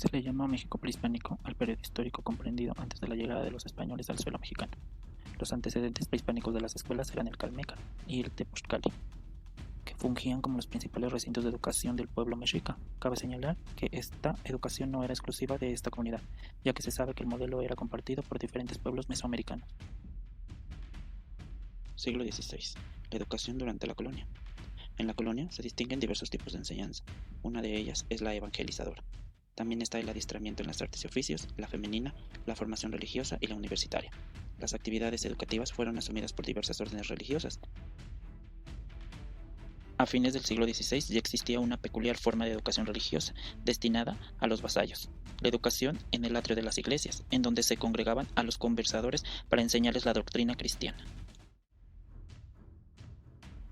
Se le llamó México prehispánico al periodo histórico comprendido antes de la llegada de los españoles al suelo mexicano. Los antecedentes prehispánicos de las escuelas eran el Calmeca y el Tepoztlali, que fungían como los principales recintos de educación del pueblo mexica. Cabe señalar que esta educación no era exclusiva de esta comunidad, ya que se sabe que el modelo era compartido por diferentes pueblos mesoamericanos. Siglo XVI. La educación durante la colonia. En la colonia se distinguen diversos tipos de enseñanza. Una de ellas es la evangelizadora. También está el adiestramiento en las artes y oficios, la femenina, la formación religiosa y la universitaria. Las actividades educativas fueron asumidas por diversas órdenes religiosas. A fines del siglo XVI ya existía una peculiar forma de educación religiosa destinada a los vasallos. La educación en el atrio de las iglesias, en donde se congregaban a los conversadores para enseñarles la doctrina cristiana.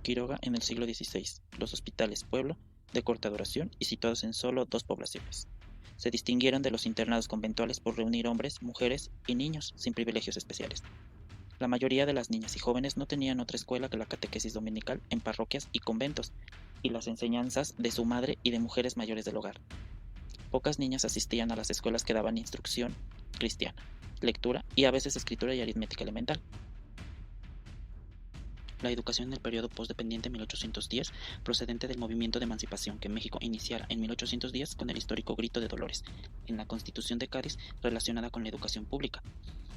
Quiroga en el siglo XVI. Los hospitales pueblo, de corta duración y situados en solo dos poblaciones. Se distinguieron de los internados conventuales por reunir hombres, mujeres y niños sin privilegios especiales. La mayoría de las niñas y jóvenes no tenían otra escuela que la catequesis dominical en parroquias y conventos, y las enseñanzas de su madre y de mujeres mayores del hogar. Pocas niñas asistían a las escuelas que daban instrucción cristiana, lectura y a veces escritura y aritmética elemental. La educación en el periodo postdependiente 1810, procedente del movimiento de emancipación que México iniciara en 1810 con el histórico Grito de Dolores, en la Constitución de Cádiz relacionada con la educación pública.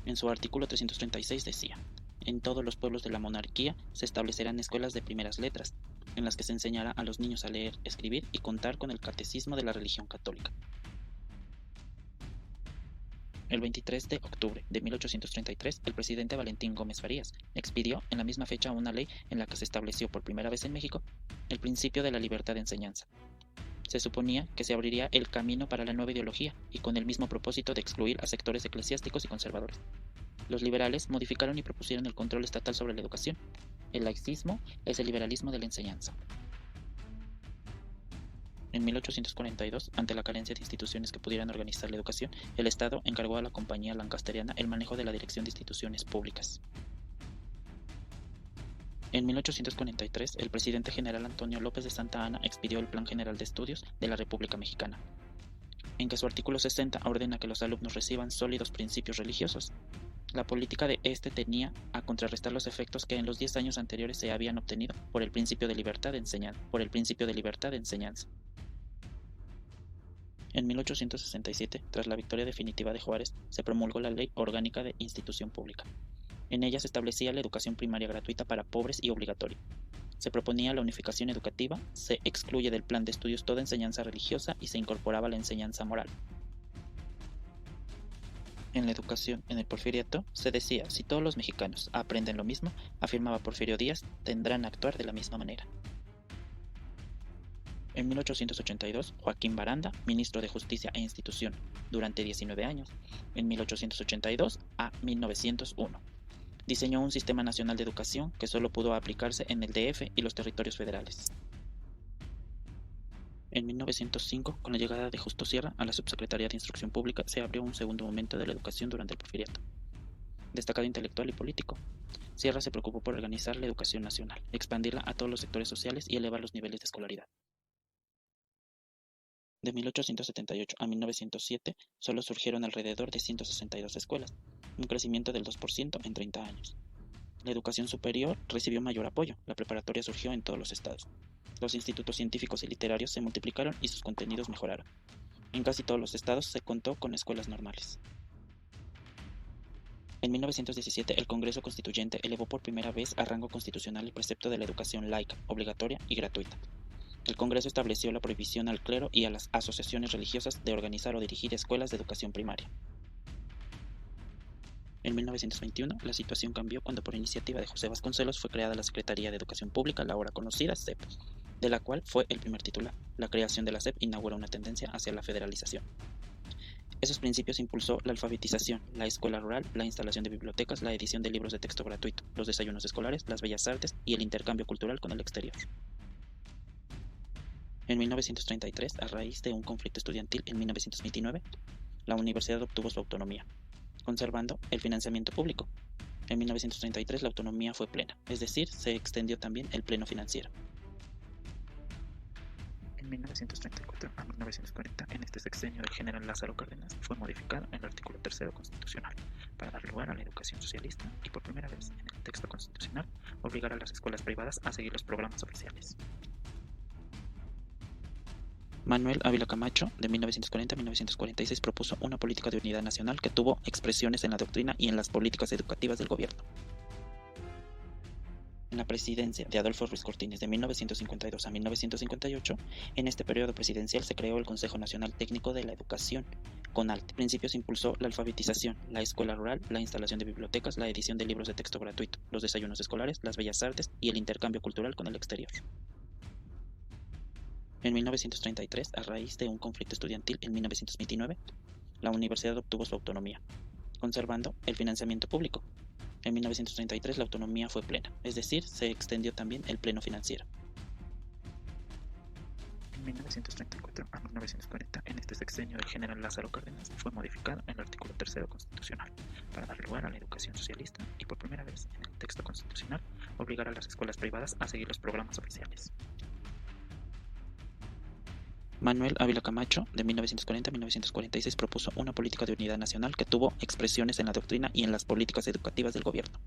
En su artículo 336 decía: en todos los pueblos de la monarquía se establecerán escuelas de primeras letras, en las que se enseñará a los niños a leer, escribir y contar con el catecismo de la religión católica. El 23 de octubre de 1833, el presidente Valentín Gómez Farías expidió en la misma fecha una ley en la que se estableció por primera vez en México el principio de la libertad de enseñanza. Se suponía que se abriría el camino para la nueva ideología y con el mismo propósito de excluir a sectores eclesiásticos y conservadores. Los liberales modificaron y propusieron el control estatal sobre la educación. El laicismo es el liberalismo de la enseñanza. En 1842, ante la carencia de instituciones que pudieran organizar la educación, el Estado encargó a la Compañía Lancasteriana el manejo de la dirección de instituciones públicas. En 1843, el presidente general Antonio López de Santa Anna expidió el Plan General de Estudios de la República Mexicana, en que su artículo 60 ordena que los alumnos reciban sólidos principios religiosos. La política de este tenía a contrarrestar los efectos que en los 10 años anteriores se habían obtenido por el principio de libertad de enseñanza. En 1867, tras la victoria definitiva de Juárez, se promulgó la Ley Orgánica de Institución Pública. En ella se establecía la educación primaria gratuita para pobres y obligatoria. Se proponía la unificación educativa, se excluye del plan de estudios toda enseñanza religiosa y se incorporaba la enseñanza moral. En la educación en el Porfiriato se decía: si todos los mexicanos aprenden lo mismo, afirmaba Porfirio Díaz, tendrán a actuar de la misma manera. En 1882, Joaquín Baranda, ministro de Justicia e Institución, durante 19 años, en 1882 a 1901, diseñó un sistema nacional de educación que solo pudo aplicarse en el DF y los territorios federales. En 1905, con la llegada de Justo Sierra a la Subsecretaría de Instrucción Pública, se abrió un segundo momento de la educación durante el Porfiriato. Destacado intelectual y político, Sierra se preocupó por organizar la educación nacional, expandirla a todos los sectores sociales y elevar los niveles de escolaridad. De 1878 a 1907 solo surgieron alrededor de 162 escuelas, un crecimiento del 2% en 30 años. La educación superior recibió mayor apoyo, la preparatoria surgió en todos los estados. Los institutos científicos y literarios se multiplicaron y sus contenidos mejoraron. En casi todos los estados se contó con escuelas normales. En 1917, el Congreso Constituyente elevó por primera vez a rango constitucional el precepto de la educación laica, obligatoria y gratuita. El Congreso estableció la prohibición al clero y a las asociaciones religiosas de organizar o dirigir escuelas de educación primaria. En 1921, la situación cambió cuando por iniciativa de José Vasconcelos fue creada la Secretaría de Educación Pública, la ahora conocida SEP, de la cual fue el primer titular. La creación de la SEP inaugura una tendencia hacia la federalización. Esos principios impulsó la alfabetización, la escuela rural, la instalación de bibliotecas, la edición de libros de texto gratuito, los desayunos escolares, las bellas artes y el intercambio cultural con el exterior. En 1933, a raíz de un conflicto estudiantil en 1929, la universidad obtuvo su autonomía, conservando el financiamiento público. En 1933 la autonomía fue plena, es decir, se extendió también el pleno financiero. En 1934 a 1940, en este sexenio del general Lázaro Cárdenas, fue modificado el artículo 3º constitucional para dar lugar a la educación socialista y por primera vez en el texto constitucional obligar a las escuelas privadas a seguir los programas oficiales. Manuel Ávila Camacho, de 1940 a 1946, propuso una política de unidad nacional que tuvo expresiones en la doctrina y en las políticas educativas del gobierno. En la presidencia de Adolfo Ruiz Cortines de 1952 a 1958, en este periodo presidencial se creó el Consejo Nacional Técnico de la Educación, CONALTE. En principios impulsó la alfabetización, la escuela rural, la instalación de bibliotecas, la edición de libros de texto gratuito, los desayunos escolares, las bellas artes y el intercambio cultural con el exterior. En 1933, a raíz de un conflicto estudiantil en 1929, la universidad obtuvo su autonomía, conservando el financiamiento público. En 1933 la autonomía fue plena, es decir, se extendió también el pleno financiero. En 1934 a 1940, en este sexenio del general Lázaro Cárdenas, fue modificado el artículo 3º constitucional para dar lugar a la educación socialista y por primera vez en el texto constitucional obligar a las escuelas privadas a seguir los programas oficiales. Manuel Ávila Camacho, de 1940 a 1946, propuso una política de unidad nacional que tuvo expresiones en la doctrina y en las políticas educativas del gobierno.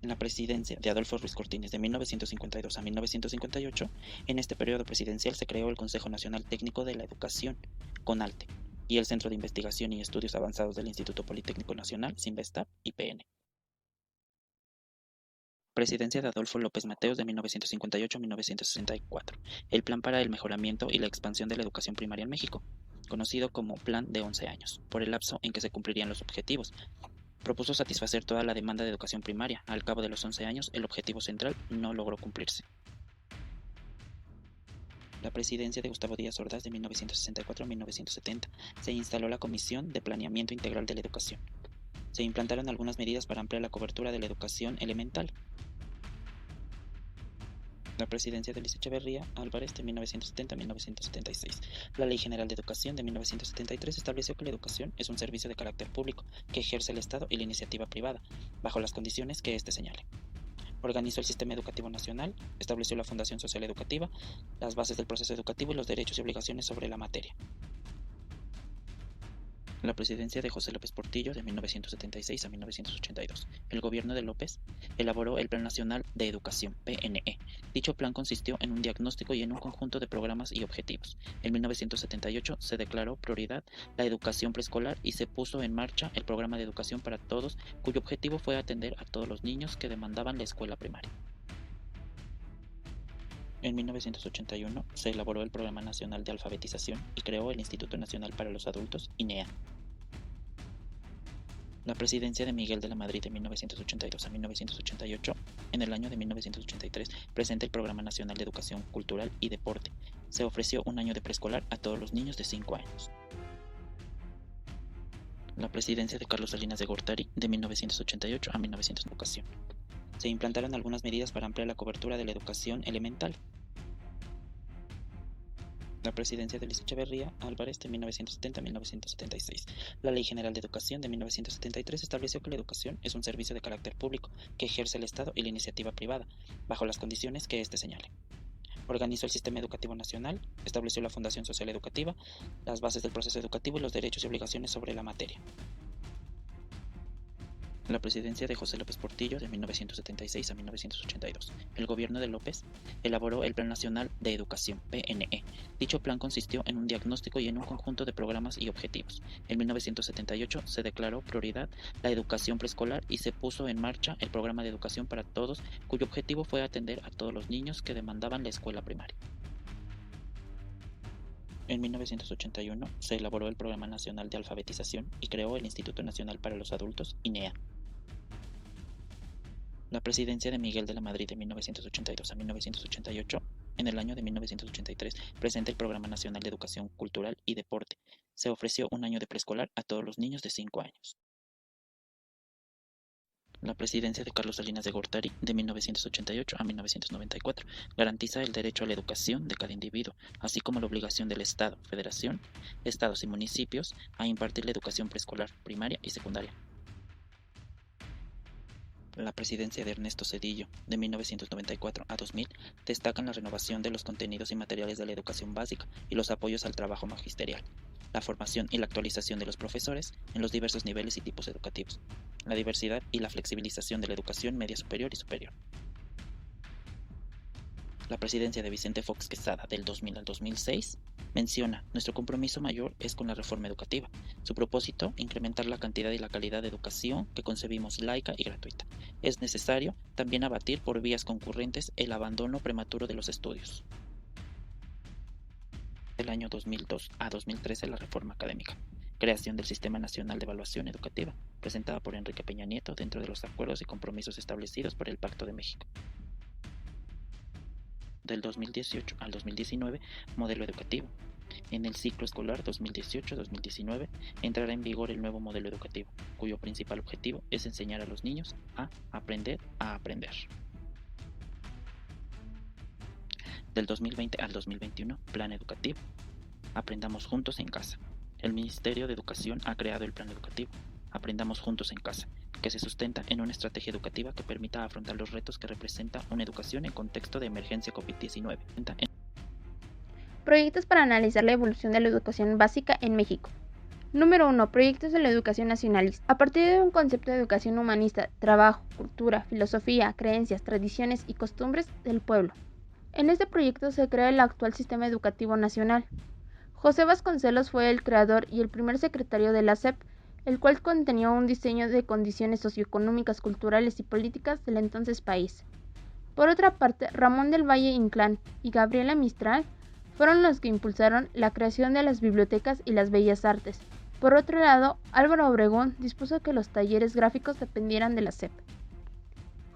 En la presidencia de Adolfo Ruiz Cortines de 1952 a 1958, en este periodo presidencial se creó el Consejo Nacional Técnico de la Educación, CONALTE, y el Centro de Investigación y Estudios Avanzados del Instituto Politécnico Nacional, CINVESTAP, IPN. Presidencia de Adolfo López Mateos de 1958 a 1964, el Plan para el Mejoramiento y la Expansión de la Educación Primaria en México, conocido como Plan de 11 años, por el lapso en que se cumplirían los objetivos. Propuso satisfacer toda la demanda de educación primaria. Al cabo de los 11 años, el objetivo central no logró cumplirse. La presidencia de Gustavo Díaz Ordaz de 1964 a 1970 se instaló la Comisión de Planeamiento Integral de la Educación. Se implantaron algunas medidas para ampliar la cobertura de la educación elemental. La presidencia de Luis Echeverría Álvarez de 1970 a 1976. La Ley General de Educación de 1973 estableció que la educación es un servicio de carácter público que ejerce el Estado y la iniciativa privada, bajo las condiciones que éste señale. Organizó el Sistema Educativo Nacional, estableció la Fundación Social Educativa, las bases del proceso educativo y los derechos y obligaciones sobre la materia. La presidencia de José López Portillo de 1976 a 1982. El gobierno de López elaboró el Plan Nacional de Educación, PNE. Dicho plan consistió en un diagnóstico y en un conjunto de programas y objetivos. En 1978 se declaró prioridad la educación preescolar y se puso en marcha el programa de educación para todos, cuyo objetivo fue atender a todos los niños que demandaban la escuela primaria. En 1981 se elaboró el Programa Nacional de Alfabetización y creó el Instituto Nacional para los Adultos, INEA. La presidencia de Miguel de la Madrid de 1982 a 1988, en el año de 1983, presenta el Programa Nacional de Educación Cultural y Deporte. Se ofreció un año de preescolar a todos los niños de 5 años. La presidencia de Carlos Salinas de Gortari de 1988 a 1990. Educación. Se implantaron algunas medidas para ampliar la cobertura de la educación elemental. La presidencia de Luis Echeverría Álvarez de 1970 a 1976. La Ley General de Educación de 1973 estableció que la educación es un servicio de carácter público que ejerce el Estado y la iniciativa privada, bajo las condiciones que éste señale. Organizó el Sistema Educativo Nacional, estableció la Fundación Social Educativa, las bases del proceso educativo y los derechos y obligaciones sobre la materia. La presidencia de José López Portillo de 1976 a 1982. El gobierno de López elaboró el Plan Nacional de Educación, PNE. Dicho plan consistió en un diagnóstico y en un conjunto de programas y objetivos. En 1978 se declaró prioridad la educación preescolar y se puso en marcha el programa de educación para todos, cuyo objetivo fue atender a todos los niños que demandaban la escuela primaria. En 1981 se elaboró el Programa Nacional de Alfabetización y creó el Instituto Nacional para los Adultos, INEA. La presidencia de Miguel de la Madrid de 1982 a 1988, en el año de 1983, presenta el Programa Nacional de Educación Cultural y Deporte. Se ofreció un año de preescolar a todos los niños de 5 años. La presidencia de Carlos Salinas de Gortari de 1988 a 1994 garantiza el derecho a la educación de cada individuo, así como la obligación del Estado, Federación, Estados y municipios a impartir la educación preescolar, primaria y secundaria. La presidencia de Ernesto Zedillo, de 1994 a 2000, destacan la renovación de los contenidos y materiales de la educación básica y los apoyos al trabajo magisterial, la formación y la actualización de los profesores en los diversos niveles y tipos educativos, la diversidad y la flexibilización de la educación media superior y superior. La presidencia de Vicente Fox Quesada del 2000 al 2006 menciona: nuestro compromiso mayor es con la reforma educativa. Su propósito, incrementar la cantidad y la calidad de educación que concebimos laica y gratuita. Es necesario también abatir por vías concurrentes el abandono prematuro de los estudios. Del año 2002 a 2013 la reforma académica. Creación del Sistema Nacional de Evaluación Educativa, presentada por Enrique Peña Nieto dentro de los acuerdos y compromisos establecidos por el Pacto de México. Del 2018 al 2019, modelo educativo. En el ciclo escolar 2018-2019 entrará en vigor el nuevo modelo educativo, cuyo principal objetivo es enseñar a los niños a aprender a aprender. Del 2020 al 2021, plan educativo. Aprendamos juntos en casa. El Ministerio de Educación ha creado el plan educativo Aprendamos juntos en casa, que se sustenta en una estrategia educativa que permita afrontar los retos que representa una educación en contexto de emergencia COVID-19. Proyectos para analizar la evolución de la educación básica en México. Número 1. Proyectos de la educación nacionalista. A partir de un concepto de educación humanista, trabajo, cultura, filosofía, creencias, tradiciones y costumbres del pueblo. En este proyecto se crea el actual sistema educativo nacional. José Vasconcelos fue el creador y el primer secretario de la SEP, el cual contenía un diseño de condiciones socioeconómicas, culturales y políticas del entonces país. Por otra parte, Ramón del Valle Inclán y Gabriela Mistral fueron los que impulsaron la creación de las bibliotecas y las bellas artes. Por otro lado, Álvaro Obregón dispuso que los talleres gráficos dependieran de la SEP.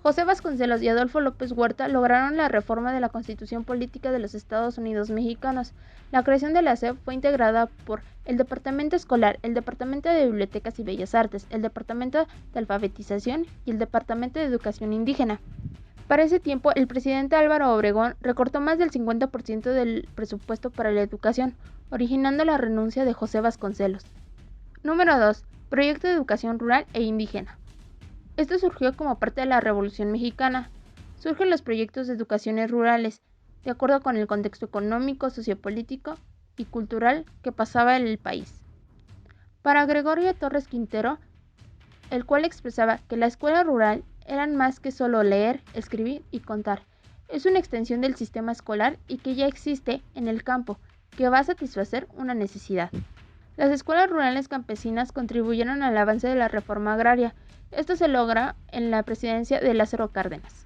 José Vasconcelos y Adolfo López Huerta lograron la reforma de la Constitución Política de los Estados Unidos Mexicanos. La creación de la SEP fue integrada por el Departamento Escolar, el Departamento de Bibliotecas y Bellas Artes, el Departamento de Alfabetización y el Departamento de Educación Indígena. Para ese tiempo, el presidente Álvaro Obregón recortó más del 50% del presupuesto para la educación, originando la renuncia de José Vasconcelos. Número 2. Proyecto de Educación Rural e Indígena. Esto surgió como parte de la Revolución Mexicana. Surgen los proyectos de educaciones rurales, de acuerdo con el contexto económico, sociopolítico y cultural que pasaba en el país. Para Gregorio Torres Quintero, el cual expresaba que la escuela rural eran más que solo leer, escribir y contar. Es una extensión del sistema escolar y que ya existe en el campo, que va a satisfacer una necesidad. Las escuelas rurales campesinas contribuyeron al avance de la reforma agraria. Esto se logra en la presidencia de Lázaro Cárdenas.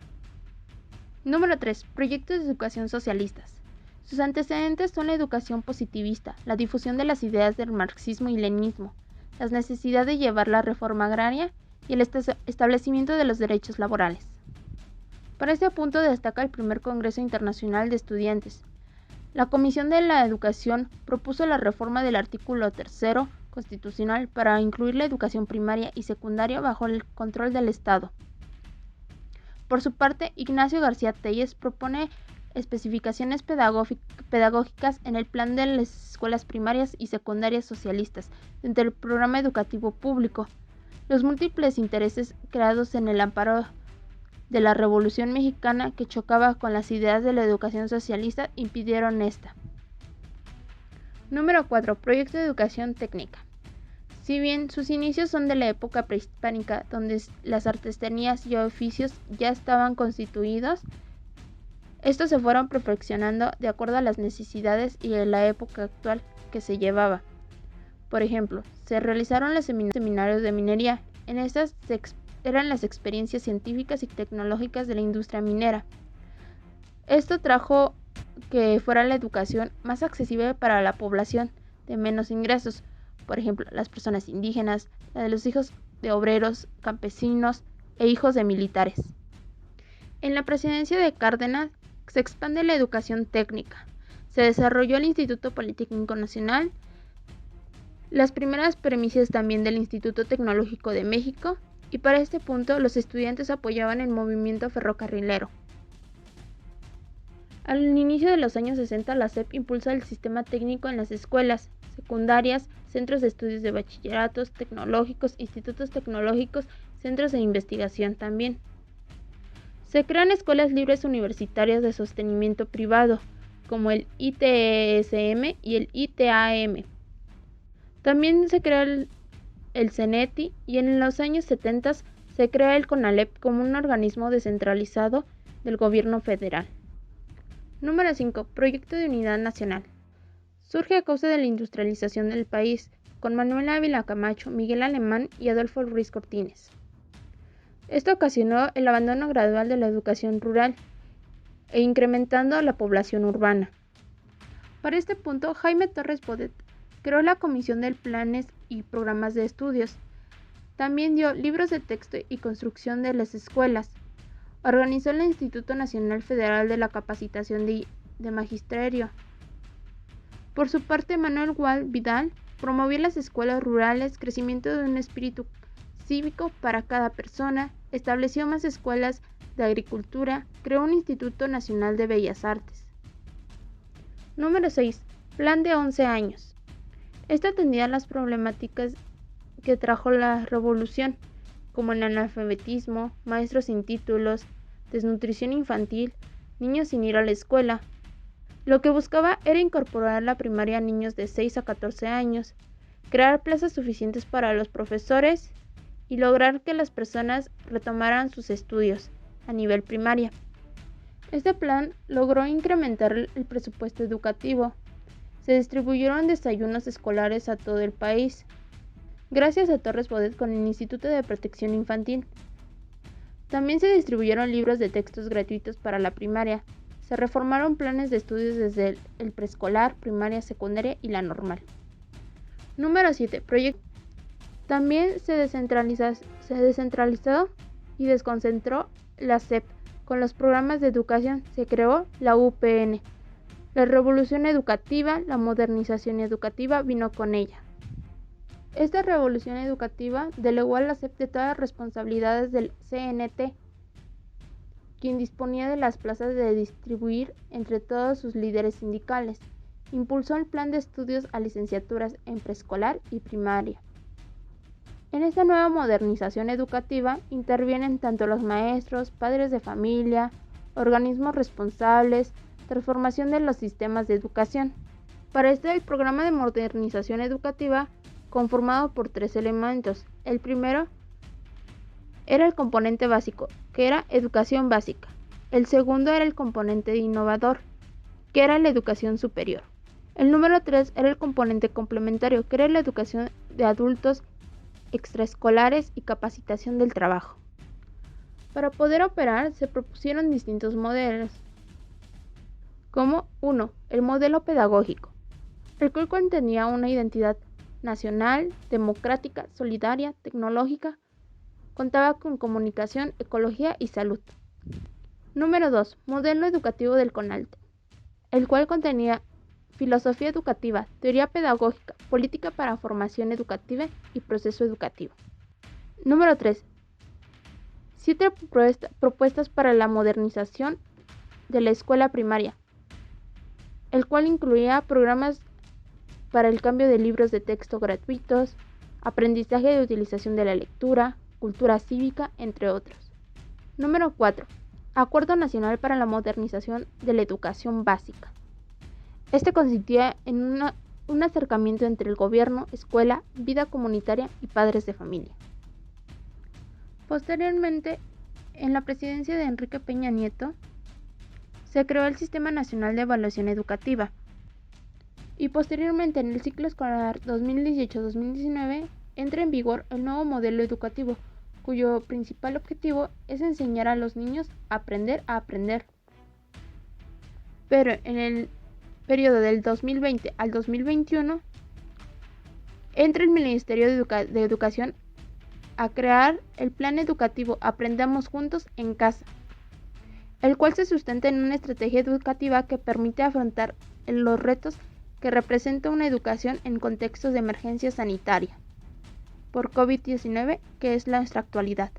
Número 3. Proyectos de educación socialistas. Sus antecedentes son la educación positivista, la difusión de las ideas del marxismo y leninismo, la necesidad de llevar la reforma agraria y el establecimiento de los derechos laborales. Para este punto destaca el primer Congreso Internacional de Estudiantes. La Comisión de la Educación propuso la reforma del artículo 3 constitucional para incluir la educación primaria y secundaria bajo el control del Estado. Por su parte, Ignacio García Telles propone especificaciones pedagógicas en el plan de las escuelas primarias y secundarias socialistas dentro del programa educativo público. Los múltiples intereses creados en el amparo de la Revolución Mexicana que chocaba con las ideas de la educación socialista impidieron esta. Número 4. Proyecto de educación técnica. Si bien sus inicios son de la época prehispánica, donde las artesanías y oficios ya estaban constituidos, estos se fueron perfeccionando de acuerdo a las necesidades y a la época actual que se llevaba. Por ejemplo, se realizaron los seminarios de minería. En estas eran las experiencias científicas y tecnológicas de la industria minera. Esto trajo que fuera la educación más accesible para la población de menos ingresos, por ejemplo, las personas indígenas, la de los hijos de obreros, campesinos e hijos de militares. En la presidencia de Cárdenas se expande la educación técnica. Se desarrolló el Instituto Politécnico Nacional, las primeras premisas también del Instituto Tecnológico de México, y para este punto los estudiantes apoyaban el movimiento ferrocarrilero. Al inicio de los años 60, la SEP impulsa el sistema técnico en las escuelas secundarias, centros de estudios de bachilleratos tecnológicos, institutos tecnológicos, centros de investigación también. Se crean escuelas libres universitarias de sostenimiento privado, como el ITESM y el ITAM. También se crea el CENETI y en los años 70 se crea el CONALEP como un organismo descentralizado del gobierno federal. Número 5. Proyecto de Unidad Nacional. Surge a causa de la industrialización del país, con Manuel Ávila Camacho, Miguel Alemán y Adolfo Ruiz Cortines. Esto ocasionó el abandono gradual de la educación rural e incrementando la población urbana. Para este punto, Jaime Torres Bodet creó la Comisión de Planes y Programas de Estudios. También dio libros de texto y construcción de las escuelas. Organizó el Instituto Nacional Federal de la Capacitación de Magisterio. Por su parte, Manuel Gual Vidal promovió las escuelas rurales, crecimiento de un espíritu cívico para cada persona, estableció más escuelas de agricultura, creó un Instituto Nacional de Bellas Artes. Número 6. Plan de 11 años. Este atendía las problemáticas que trajo la revolución, como el analfabetismo, maestros sin títulos, desnutrición infantil, niños sin ir a la escuela. Lo que buscaba era incorporar la primaria a niños de 6 a 14 años, crear plazas suficientes para los profesores y lograr que las personas retomaran sus estudios a nivel primaria. Este plan logró incrementar el presupuesto educativo. Se distribuyeron desayunos escolares a todo el país, gracias a Torres Bodet con el Instituto de Protección Infantil. También se distribuyeron libros de textos gratuitos para la primaria. Se reformaron planes de estudios desde el preescolar, primaria, secundaria y la normal. Número 7. Proyecto. También se descentralizó y desconcentró la SEP. Con los programas de educación se creó la UPN. La revolución educativa, la modernización educativa vino con ella. Esta revolución educativa delegó a la SEP de todas las responsabilidades del CNT, quien disponía de las plazas de distribuir entre todos sus líderes sindicales. Impulsó el plan de estudios a licenciaturas en preescolar y primaria. En esta nueva modernización educativa intervienen tanto los maestros, padres de familia, organismos responsables, transformación de los sistemas de educación. Para esto, el programa de modernización educativa, conformado por 3 elementos. El primero era el componente básico, que era educación básica. El segundo era el componente innovador, que era la educación superior. El número 3 era el componente complementario, que era la educación de adultos extraescolares y capacitación del trabajo. Para poder operar se propusieron distintos modelos, como 1. El modelo pedagógico, el cual contenía una identidad nacional, democrática, solidaria, tecnológica, contaba con comunicación, ecología y salud. Número 2. Modelo educativo del CONALTE, el cual contenía filosofía educativa, teoría pedagógica, política para formación educativa y proceso educativo. Número 3. 7 propuestas para la modernización de la escuela primaria, el cual incluía programas para el cambio de libros de texto gratuitos, aprendizaje de utilización de la lectura, cultura cívica, entre otros. Número 4. Acuerdo Nacional para la Modernización de la Educación Básica. Este consistía en un acercamiento entre el gobierno, escuela, vida comunitaria y padres de familia. Posteriormente, en la presidencia de Enrique Peña Nieto, se creó el Sistema Nacional de Evaluación Educativa. Y posteriormente, en el ciclo escolar 2018-2019, entra en vigor el nuevo modelo educativo, cuyo principal objetivo es enseñar a los niños a aprender. Pero en el periodo del 2020 al 2021, entra el Ministerio de Educación a crear el Plan Educativo Aprendamos Juntos en Casa, el cual se sustenta en una estrategia educativa que permite afrontar los retos que representa una educación en contextos de emergencia sanitaria por COVID-19, que es nuestra actualidad.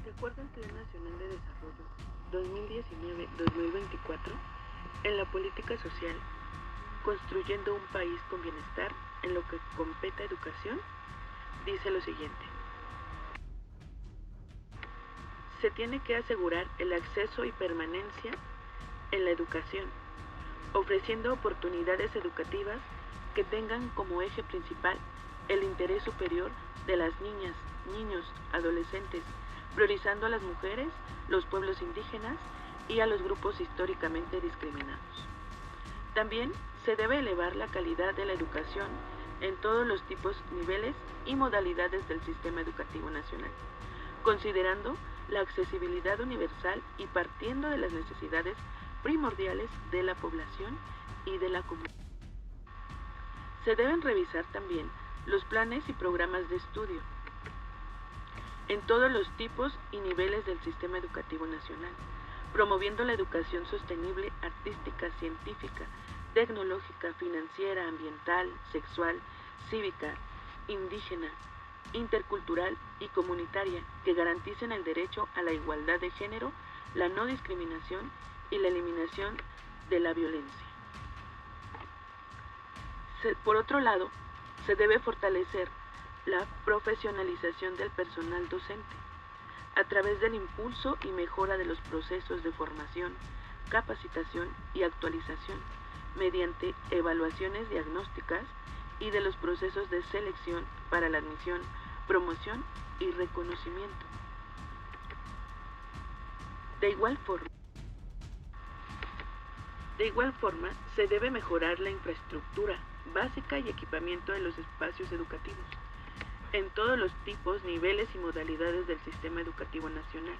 De acuerdo al Plan Nacional de Desarrollo 2019-2024, En la política social, construyendo un país con bienestar en lo que compete a educación, dice lo siguiente. Se tiene que asegurar el acceso y permanencia en la educación, ofreciendo oportunidades educativas que tengan como eje principal el interés superior de las niñas, niños, adolescentes, priorizando a las mujeres, los pueblos indígenas y a los grupos históricamente discriminados. También se debe elevar la calidad de la educación en todos los tipos, niveles y modalidades del sistema educativo nacional, considerando la accesibilidad universal y partiendo de las necesidades primordiales de la población y de la comunidad. Se deben revisar también los planes y programas de estudio en todos los tipos y niveles del sistema educativo nacional, promoviendo la educación sostenible, artística, científica, tecnológica, financiera, ambiental, sexual, cívica, indígena, intercultural y comunitaria, que garanticen el derecho a la igualdad de género, la no discriminación y la eliminación de la violencia. Por otro lado, se debe fortalecer la profesionalización del personal docente a través del impulso y mejora de los procesos de formación, capacitación y actualización mediante evaluaciones diagnósticas y de los procesos de selección para la admisión, promoción y reconocimiento. De igual forma, se debe mejorar la infraestructura básica y equipamiento de los espacios educativos en todos los tipos, niveles y modalidades del sistema educativo nacional,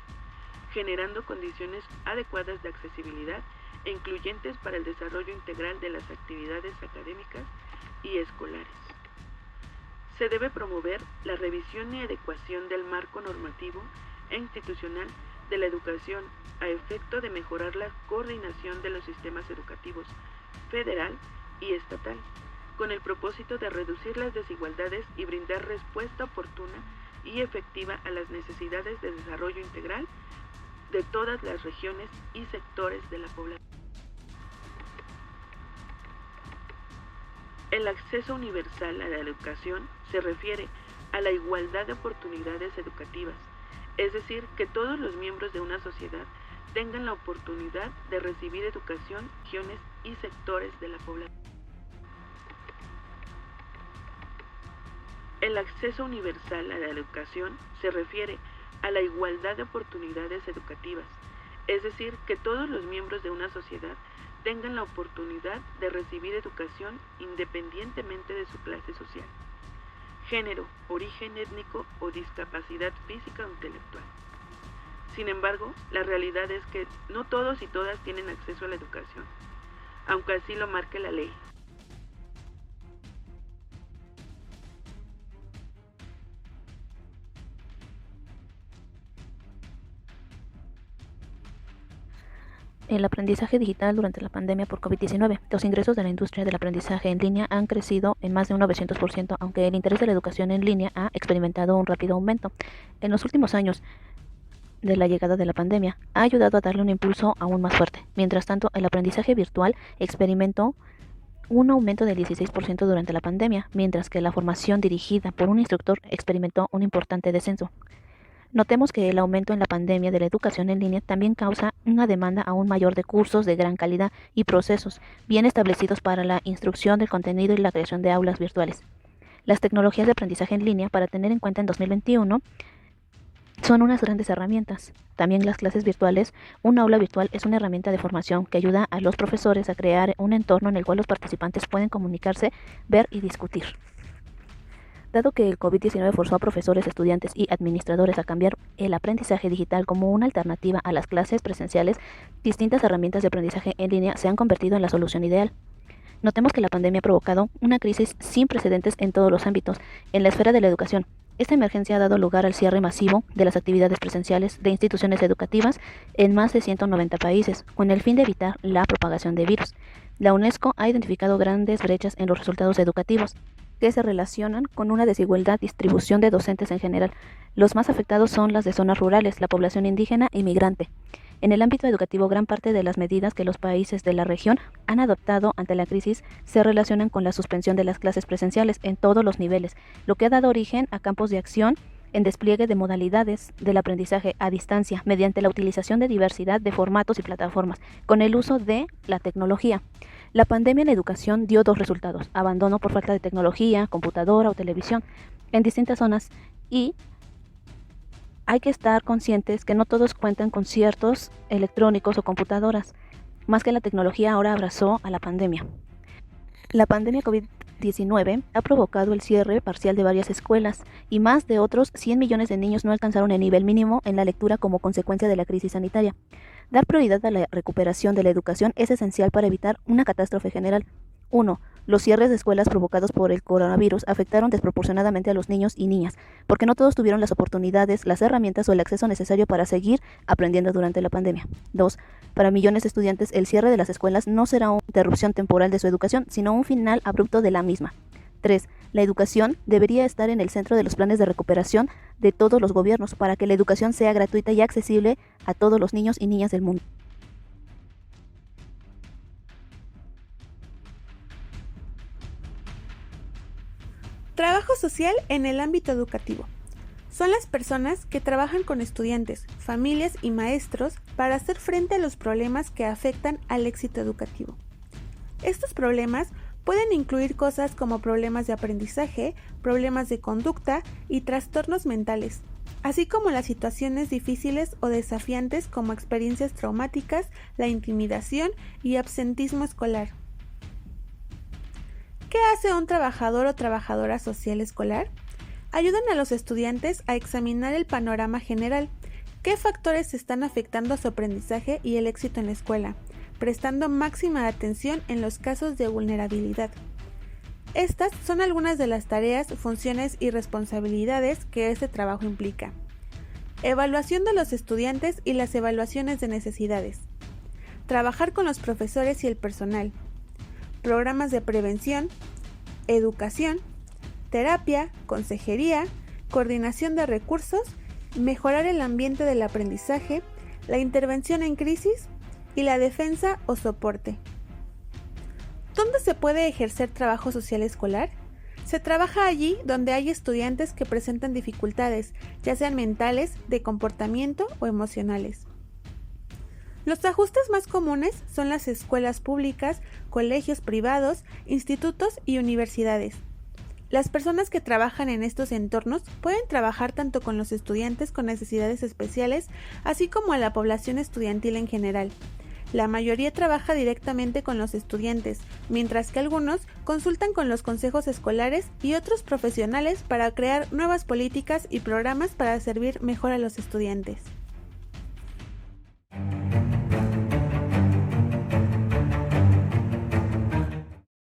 generando condiciones adecuadas de accesibilidad e incluyentes para el desarrollo integral de las actividades académicas y escolares. Se debe promover la revisión y adecuación del marco normativo e institucional de la educación a efecto de mejorar la coordinación de los sistemas educativos federal y estatal, con el propósito de reducir las desigualdades y brindar respuesta oportuna y efectiva a las necesidades de desarrollo integral de todas las regiones y sectores de la población. El acceso universal a la educación se refiere a la igualdad de oportunidades educativas, es decir, que todos los miembros de una sociedad tengan la oportunidad de recibir educación, regiones y sectores de la población. El acceso universal a la educación se refiere a la igualdad de oportunidades educativas, es decir, que todos los miembros de una sociedad tengan la oportunidad de recibir educación independientemente de su clase social, género, origen étnico o discapacidad física o intelectual. Sin embargo, la realidad es que no todos y todas tienen acceso a la educación, aunque así lo marque la ley. El aprendizaje digital durante la pandemia por COVID-19. Los ingresos de la industria del aprendizaje en línea han crecido en más de un 900%, aunque el interés de la educación en línea ha experimentado un rápido aumento. En los últimos años de la llegada de la pandemia, ha ayudado a darle un impulso aún más fuerte. Mientras tanto, el aprendizaje virtual experimentó un aumento del 16% durante la pandemia, mientras que la formación dirigida por un instructor experimentó un importante descenso. Notemos que el aumento en la pandemia de la educación en línea también causa una demanda aún mayor de cursos de gran calidad y procesos bien establecidos para la instrucción del contenido y la creación de aulas virtuales. Las tecnologías de aprendizaje en línea para tener en cuenta en 2021 son unas grandes herramientas. También las clases virtuales. Un aula virtual es una herramienta de formación que ayuda a los profesores a crear un entorno en el cual los participantes pueden comunicarse, ver y discutir. Dado que el COVID-19 forzó a profesores, estudiantes y administradores a cambiar el aprendizaje digital como una alternativa a las clases presenciales, distintas herramientas de aprendizaje en línea se han convertido en la solución ideal. Notemos que la pandemia ha provocado una crisis sin precedentes en todos los ámbitos, en la esfera de la educación. Esta emergencia ha dado lugar al cierre masivo de las actividades presenciales de instituciones educativas en más de 190 países, con el fin de evitar la propagación de virus. La UNESCO ha identificado grandes brechas en los resultados educativos, que se relacionan con una desigualdad distribución de docentes en general. Los más afectados son las de zonas rurales, la población indígena y migrante. En el ámbito educativo, gran parte de las medidas que los países de la región han adoptado ante la crisis se relacionan con la suspensión de las clases presenciales en todos los niveles, lo que ha dado origen a campos de acción en despliegue de modalidades del aprendizaje a distancia mediante la utilización de diversidad de formatos y plataformas, con el uso de la tecnología. La pandemia en la educación dio dos resultados: abandono por falta de tecnología, computadora o televisión en distintas zonas, y hay que estar conscientes que no todos cuentan con ciertos electrónicos o computadoras, más que la tecnología ahora abrazó a la pandemia. La pandemia COVID-19 ha provocado el cierre parcial de varias escuelas y más de otros 100 millones de niños no alcanzaron el nivel mínimo en la lectura como consecuencia de la crisis sanitaria. Dar prioridad a la recuperación de la educación es esencial para evitar una catástrofe general. 1. Los cierres de escuelas provocados por el coronavirus afectaron desproporcionadamente a los niños y niñas, porque no todos tuvieron las oportunidades, las herramientas o el acceso necesario para seguir aprendiendo durante la pandemia. 2. Para millones de estudiantes, el cierre de las escuelas no será una interrupción temporal de su educación, sino un final abrupto de la misma. 3. La educación debería estar en el centro de los planes de recuperación de todos los gobiernos para que la educación sea gratuita y accesible a todos los niños y niñas del mundo. Trabajo social en el ámbito educativo. Son las personas que trabajan con estudiantes, familias y maestros para hacer frente a los problemas que afectan al éxito educativo. Estos problemas pueden incluir cosas como problemas de aprendizaje, problemas de conducta y trastornos mentales, así como las situaciones difíciles o desafiantes como experiencias traumáticas, la intimidación y absentismo escolar. ¿Qué hace un trabajador o trabajadora social escolar? Ayudan a los estudiantes a examinar el panorama general, qué factores están afectando a su aprendizaje y el éxito en la escuela, prestando máxima atención en los casos de vulnerabilidad. Estas son algunas de las tareas, funciones y responsabilidades que este trabajo implica. Evaluación de los estudiantes y las evaluaciones de necesidades. Trabajar con los profesores y el personal. Programas de prevención, educación, terapia, consejería, coordinación de recursos, mejorar el ambiente del aprendizaje, la intervención en crisis y la defensa o soporte. ¿Dónde se puede ejercer trabajo social escolar? Se trabaja allí donde hay estudiantes que presentan dificultades, ya sean mentales, de comportamiento o emocionales. Los ajustes más comunes son las escuelas públicas, colegios privados, institutos y universidades. Las personas que trabajan en estos entornos pueden trabajar tanto con los estudiantes con necesidades especiales, así como a la población estudiantil en general. La mayoría trabaja directamente con los estudiantes, mientras que algunos consultan con los consejos escolares y otros profesionales para crear nuevas políticas y programas para servir mejor a los estudiantes.